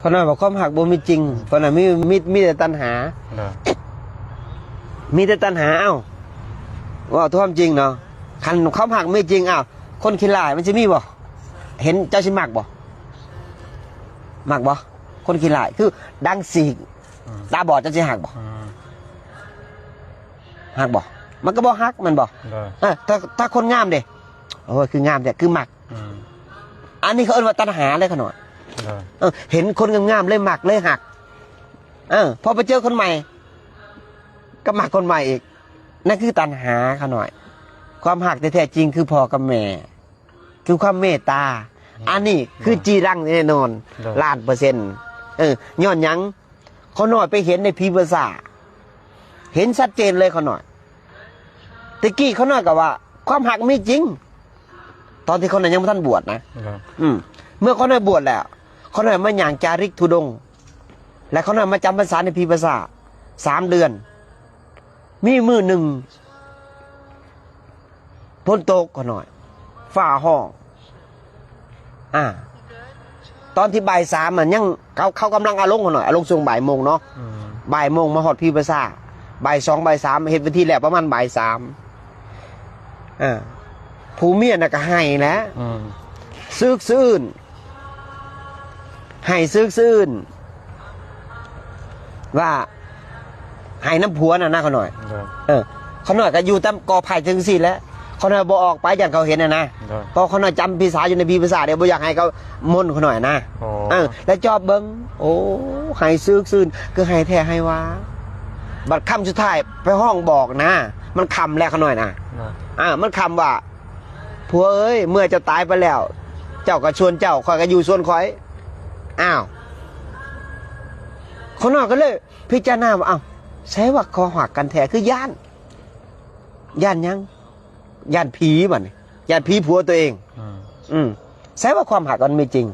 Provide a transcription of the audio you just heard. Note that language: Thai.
เพราะนั้นบอกความหักบ่มีจริงเพราะนั้นมีแต่ตัณหามีแต่ตัณหาเอ้าว่าท่วมจริงเนาะคันความหักไม่จริงอ้าวคนขี้ลายมันจะมีบ่เห็นเจ้าชิมักบ่มักบ่คนขี้ลายคือดังสีตาบอดจะสิหักบ่หักบ่มันก็บ่หักมันบ่ถ้าคนงามเด้โอ้ยคืองามแต่คือมักอันนี้เขาเอิ้นว่าตัณหาเลยขนาดเห็นคนงามๆเลยมักเลยหักพอไปเจอคนใหม่ก็มักคนใหม่อีกนั่นคือตัณหาขนาดความหักแท้จริงคือพ่อกับแม่คือความเมตตาอันนี้คือจีรังแน่นอน1,000,000%ย้อนยังเขาหน่อยไปเห็นในพีภาษาเห็นชัดเจนเลยเขาหน่อยตะกี้เขาหน่อยกับว่าความหักมีจริงตอนที่เขาหน่อยยังไม่ทันบวชนะเมื่อเขาหน่อยบวชแล้วเขาหน่อยมาอย่างจาริกธุดงค์และเขาหน่อยมาจำพรรษาในพีภาษา3 เดือนมีมือหนึ่งพ้นโตกเขาหน่อยฝ่าห้องตอนที่บ่าย3มันยังเขากำลังอารมณ์เขาหน่อยอารมณ์ช่วงบ่ายโมงเนาะบ่ายโมงมาหอดพีภาษาบ่าย2บ่าย3เห็นวันที่แหละประมาณบ่าย3ผู้เมียน่ะก็ให้แล้วซึกซื่นให้ซึกซื่นว่าให้น้ำผัวน่ะนะเขาหน่อยเขาหน่อยก็อยู่ตามกอไผ่ถึงสิแล้วเขาหน่อยบ่ออกไปอย่างเขาเห็นนะเพราะเขาหน่อยจำภาษาอยู่ในภาษาเดี๋ยวบ่อยากให้เขามนเขาหน่อยนะแล้วจอบเบิ้งโอ้ให้ซึกซื่นคือให้แท้ให้ว่าบัดคำสุดท้ายไปห้องบอกนะมันคำแรกเขาหน่อยนะมันคำว่าผัวเอ้ยเมื่อจะตายไปแล้วเจ้าก็ชวนเจ้าคอยก็อยู่ส่วนคอยคนนอกก็เลยพิจารณาว่าใช่ว่าคอหักกันแท้คือย่านยังย่านผีมันย่านผีผัวตัวเองใช่ว่าความหักมันไม่จริง